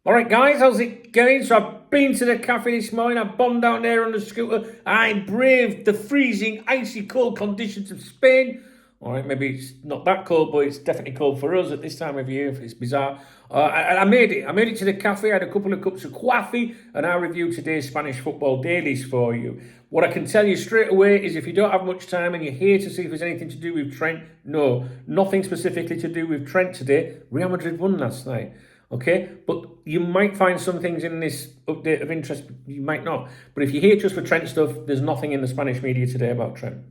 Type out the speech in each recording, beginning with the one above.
All right, guys, how's it going? So I've been to the cafe this morning. I bombed down there on the scooter. I braved the freezing, icy cold conditions of Spain. All right, maybe it's not that cold, but it's definitely cold for us at this time of year. It's bizarre. I made it. I made it to the cafe. I had a couple of cups of coffee, and I reviewed today's Spanish football dailies for you. What I can tell you straight away is if you don't have much time and you're here to see if there's anything to do with Trent, no, nothing specifically to do with Trent today. Real Madrid won last night. Okay, but you might find some things in this update of interest, you might not. But if you're here just for Trent stuff, there's nothing in the Spanish media today about Trent.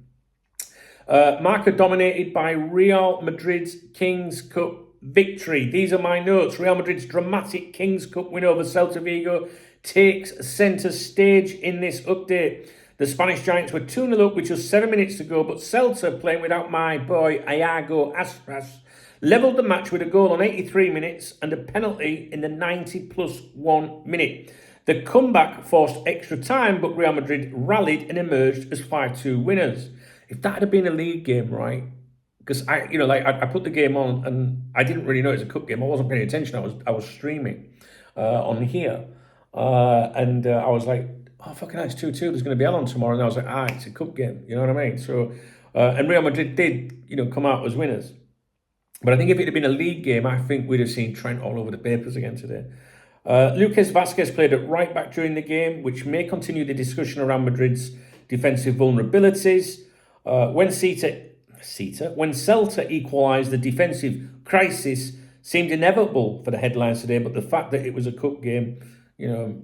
Marca dominated by Real Madrid's Kings Cup victory. These are my notes. Real Madrid's dramatic Kings Cup win over Celta Vigo takes centre stage in this update. The Spanish Giants were 2-0 up with just 7 minutes to go, but Celta, playing without my boy Iago Aspas, levelled the match with a goal on 83 minutes and a penalty in the 90 plus 1 minute. The comeback forced extra time, but Real Madrid rallied and emerged as 5-2 winners. If that had been a league game, right? Because I put the game on and I didn't really know it was a cup game. I wasn't paying attention. I was streaming on here, and I was like, oh fucking hell, it's 2-2. There's going to be hell on tomorrow, and I was like, it's a cup game. You know what I mean? So, and Real Madrid did, come out as winners. But I think if it had been a league game, I think we'd have seen Trent all over the papers again today. Lucas Vasquez played at right back during the game, which may continue the discussion around Madrid's defensive vulnerabilities. When Celta equalised, the defensive crisis seemed inevitable for the headlines today, but the fact that it was a cup game,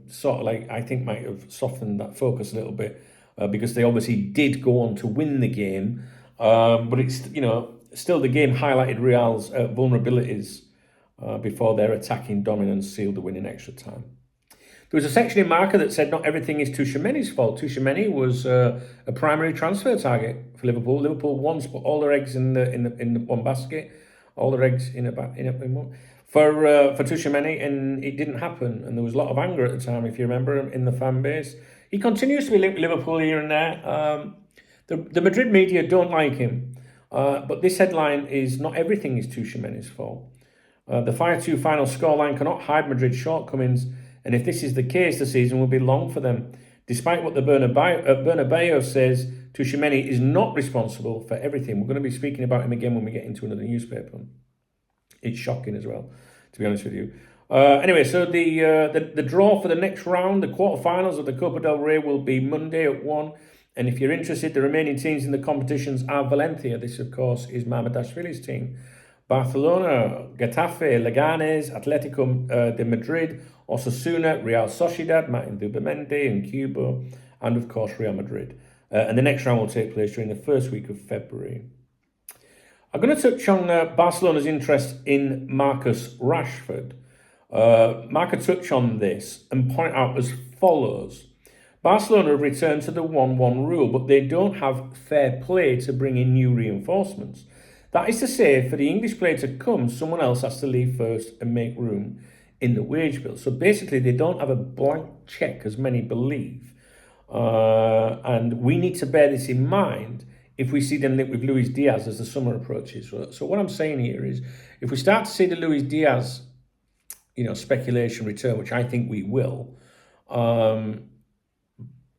sort of I think might have softened that focus a little bit, because they obviously did go on to win the game. But it's, still the game highlighted Real's vulnerabilities before their attacking dominance sealed the win in extra time. There was a section in Marca that said not everything is Tchouaméni's fault. Tchouaméni was a primary transfer target for Liverpool. Liverpool once put all their eggs in the one basket, all their eggs in one for Tchouaméni, and it didn't happen. And there was a lot of anger at the time, if you remember, in the fan base. He continues to be linked with Liverpool here and there. The Madrid media don't like him, but this headline is not everything is Tchouaméni's fault. The 5-2 final scoreline cannot hide Madrid's shortcomings, and if this is the case, the season will be long for them. Despite what the Bernabeu says, Tchouaméni is not responsible for everything. We're going to be speaking about him again when we get into another newspaper. It's shocking as well, to be honest with you. Anyway, so the draw for the next round, the quarterfinals of the Copa del Rey, will be Monday at 1. And if you're interested, the remaining teams in the competitions are Valencia. This, of course, is Mamardashvili's team. Barcelona, Getafe, Leganes, Atletico de Madrid, Osasuna, Real Sociedad, Martin Zubimendi and Cuba, and of course Real Madrid. And the next round will take place during the first week of February. I'm going to touch on Barcelona's interest in Marcus Rashford. Marca touch on this and point out as follows. Barcelona have returned to the 1-1 rule, but they don't have fair play to bring in new reinforcements. That is to say, for the English player to come, someone else has to leave first and make room in the wage bill. So basically, they don't have a blank check, as many believe. And we need to bear this in mind if we see them linked with Luis Diaz as the summer approaches. So what I'm saying here is, if we start to see the Luis Diaz, speculation return, which I think we will,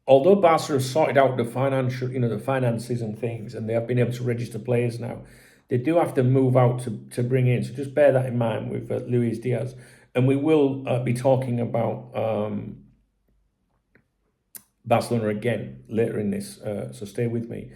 although Barca have sorted out the financial, the finances and things, and they have been able to register players now, they do have to move out to bring in. So just bear that in mind with Luis Diaz. And we will be talking about Barcelona again later in this, so stay with me.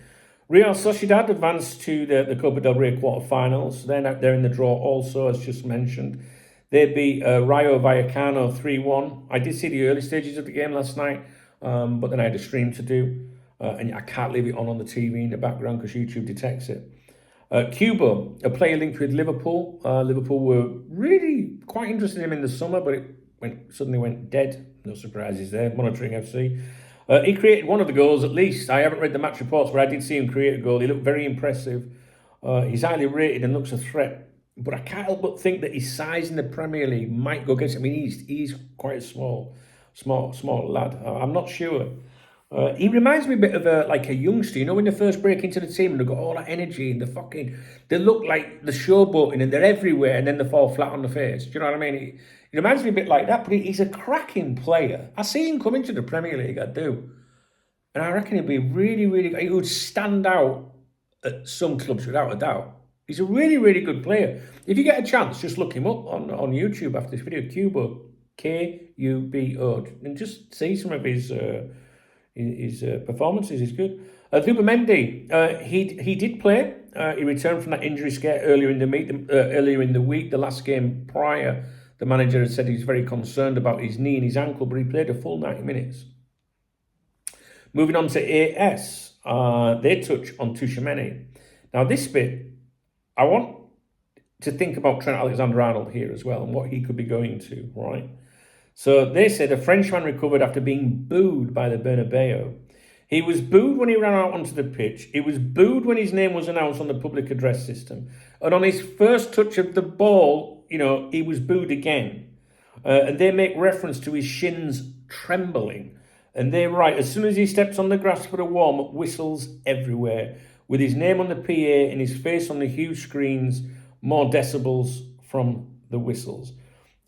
Real Sociedad advanced to the Copa del Rey quarterfinals. They're in the draw also, as just mentioned. They beat Rayo Vallecano 3-1. I did see the early stages of the game last night, but then I had a stream to do, and I can't leave it on the TV in the background because YouTube detects it. Cuba, a player linked with Liverpool. Liverpool were really quite interested in him in the summer, but it suddenly went dead. No surprises there. Monitoring FC. He created one of the goals at least. I haven't read the match reports, but I did see him create a goal. He looked very impressive. He's highly rated and looks a threat. But I can't help but think that his size in the Premier League might go against him. I mean, he's quite a small lad. I'm not sure. He reminds me a bit of like a youngster, you know, when they first break into the team and they've got all that energy and they look like the showboating and they're everywhere and then they fall flat on the face. Do you know what I mean? He reminds me a bit like that, but he's a cracking player. I see him come into the Premier League, I do. And I reckon he'd be really, really, he would stand out at some clubs without a doubt. He's a really, really good player. If you get a chance, just look him up on YouTube after this video, Cubo, Kubo, and just see some of his performances. He's good. Zubimendi, he did play. He returned from that injury scare earlier in the week. The last game prior, the manager had said he's very concerned about his knee and his ankle, but he played a full 90 minutes. Moving on to AS, they touch on Tchouaméni. Now this bit, I want to think about Trent Alexander-Arnold here as well and what he could be going to, right? So they said a Frenchman recovered after being booed by the Bernabeu. He was booed when he ran out onto the pitch. He was booed when his name was announced on the public address system. And on his first touch of the ball, you know, he was booed again. And they make reference to his shins trembling. And they write, as soon as he steps on the grass for a warm-up, whistles everywhere. With his name on the PA and his face on the huge screens, more decibels from the whistles.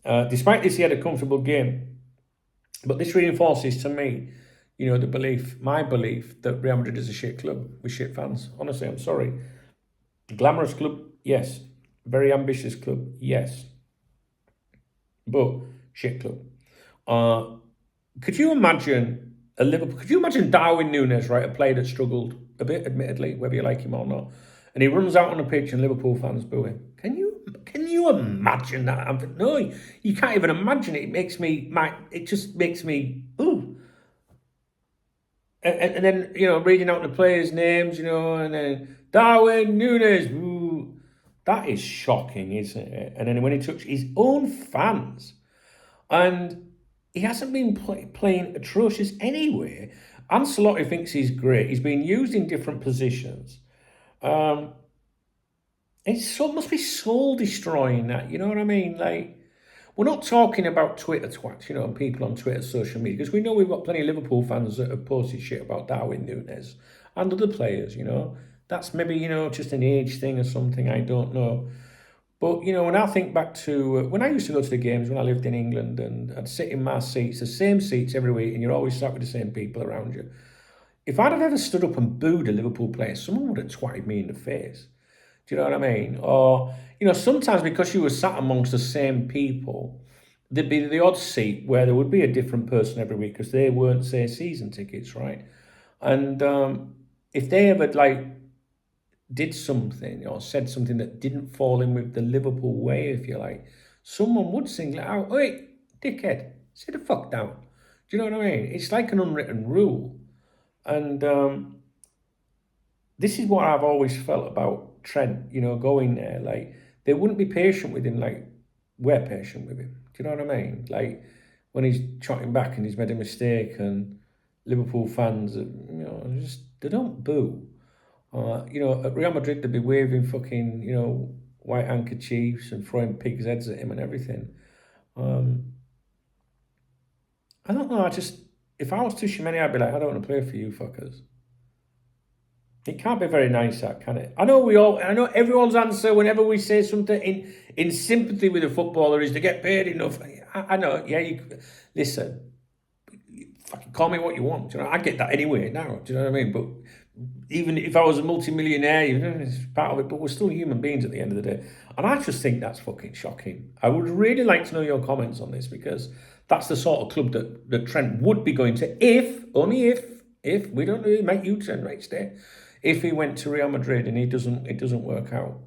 Despite this, he had a comfortable game. But this reinforces to me, you know, my belief that Real Madrid is a shit club with shit fans. Honestly, I'm sorry. Glamorous club, yes. Very ambitious club, yes. But shit club. Could you imagine Could you imagine Darwin Núñez, right, a player that struggled a bit, admittedly, whether you like him or not, and he runs out on the pitch and Liverpool fans boo him? Can you imagine that? No, you can't even imagine it. It just makes me ooh. And then, you know, reading out the players' names, you know, and then Darwin Núñez, ooh, that is shocking, isn't it? And then when he touched his own fans, and he hasn't been playing atrocious anyway. Ancelotti thinks he's great. He's been used in different positions. It must be soul destroying, that, you know what I mean? Like, we're not talking about Twitter twats, you know, and people on Twitter, social media, because we know we've got plenty of Liverpool fans that have posted shit about Darwin Núñez and other players, you know. That's maybe, you know, just an age thing or something, I don't know. But, you know, when I think back to when I used to go to the games when I lived in England, and I'd sit in my seats, the same seats every week, and you're always sat with the same people around you. If I'd have ever stood up and booed a Liverpool player, someone would have twatted me in the face. Do you know what I mean? Or, you know, sometimes because you were sat amongst the same people, there'd be the odd seat where there would be a different person every week because they weren't, say, season tickets, right? And if they ever, like, did something or said something that didn't fall in with the Liverpool way, if you like, someone would single it out. Oi, dickhead, sit the fuck down. Do you know what I mean? It's like an unwritten rule. And this is what I've always felt about Trent, you know, going there. Like, they wouldn't be patient with him like we're patient with him. Do you know what I mean? Like, when he's trotting back and he's made a mistake, and Liverpool fans, you know, they don't boo. You know, at Real Madrid, they'd be waving fucking, you know, white handkerchiefs and throwing pigs' heads at him and everything. I don't know. If I was Tchouaméni, I'd be like, I don't want to play for you fuckers. It can't be very nice, that, can it? I know everyone's answer whenever we say something in sympathy with a footballer is to get paid enough. I know, yeah, listen, fucking call me what you want. You know, I get that anyway now. Do you know what I mean? But even if I was a multi-millionaire, you know, it's part of it, but we're still human beings at the end of the day. And I just think that's fucking shocking. I would really like to know your comments on this, because that's the sort of club that Trent would be going to only if we don't really make U-turn right stay. If he went to Real Madrid and it doesn't work out.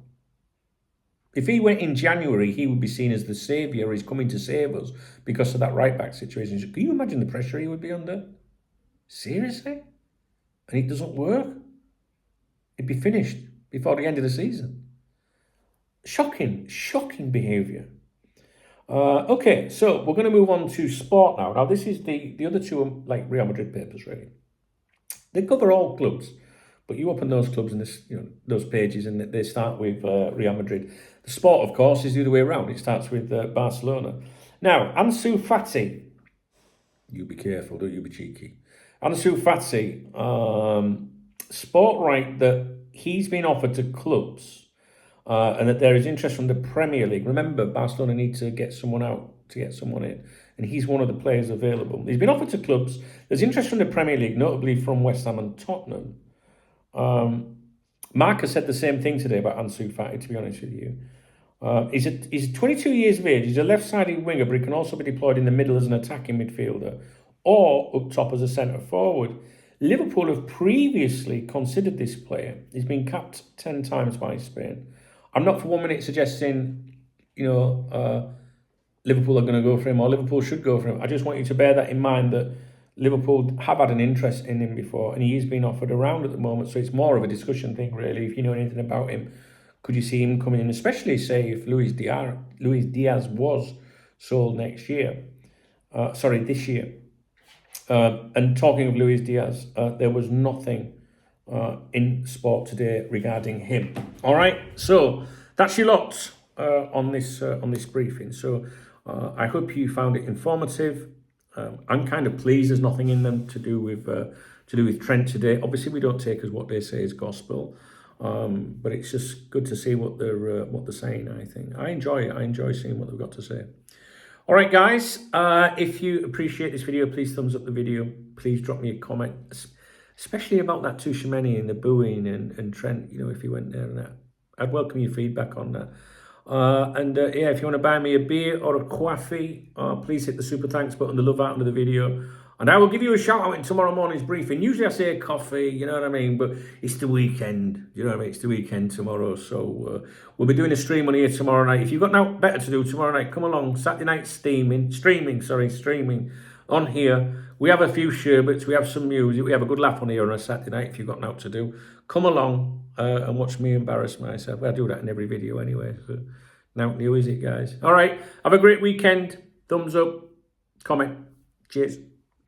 If he went in January, he would be seen as the saviour. He's coming to save us because of that right-back situation. Can you imagine the pressure he would be under? Seriously? And it doesn't work? It'd be finished before the end of the season. Shocking behaviour. Okay, so we're going to move on to sport now. Now, this is the other two are like Real Madrid papers, really. They cover all clubs. But you open those clubs and this, you know, those pages, and they start with Real Madrid. The sport, of course, is the other way around. It starts with Barcelona. Now, Ansu Fati, you be careful, don't you be cheeky. Ansu Fati, sport right that he's been offered to clubs and that there is interest from the Premier League. Remember, Barcelona need to get someone out to get someone in, and he's one of the players available. He's been offered to clubs. There's interest from the Premier League, notably from West Ham and Tottenham. Mark has said the same thing today about Ansu Fati, to be honest with you. He's 22 years of age. He's a left-sided winger, but he can also be deployed in the middle as an attacking midfielder or up top as a centre forward. Liverpool have previously considered this player. He's been capped 10 times by Spain. I'm not for 1 minute suggesting, Liverpool are going to go for him or Liverpool should go for him. I just want you to bear that in mind that Liverpool have had an interest in him before and he is being offered around at the moment. So it's more of a discussion thing, really. If you know anything about him, could you see him coming in? Especially, say, if Luis Diaz was sold this year. And talking of Luis Diaz, there was nothing in sport today regarding him. All right, so that's your lot on this briefing. So I hope you found it informative. I'm kind of pleased there's nothing in them to do with Trent today. Obviously, we don't take as what they say is gospel, but it's just good to see what they're saying. I think I enjoy it. I enjoy seeing what they've got to say. All right, guys. If you appreciate this video, please thumbs up the video. Please drop me a comment, especially about that Tuchemeni and the booing and Trent. If he went there and that, I'd welcome your feedback on that. If you want to buy me a beer or a coffee, please hit the super thanks button, the love out under the video, and I will give you a shout out in tomorrow morning's briefing. Usually I say coffee, you know what I mean, but it's the weekend, you know what I mean, it's the weekend tomorrow, so we'll be doing a stream on here tomorrow night. If you've got nothing better to do tomorrow night, come along. Saturday night streaming on here. We have a few sherbets, we have some music, we have a good laugh on here on a Saturday night. If you've got nothing to do, come along and watch me embarrass myself. I do that in every video anyway. So now new, is it, guys? All right, have a great weekend. Thumbs up, comment. Cheers.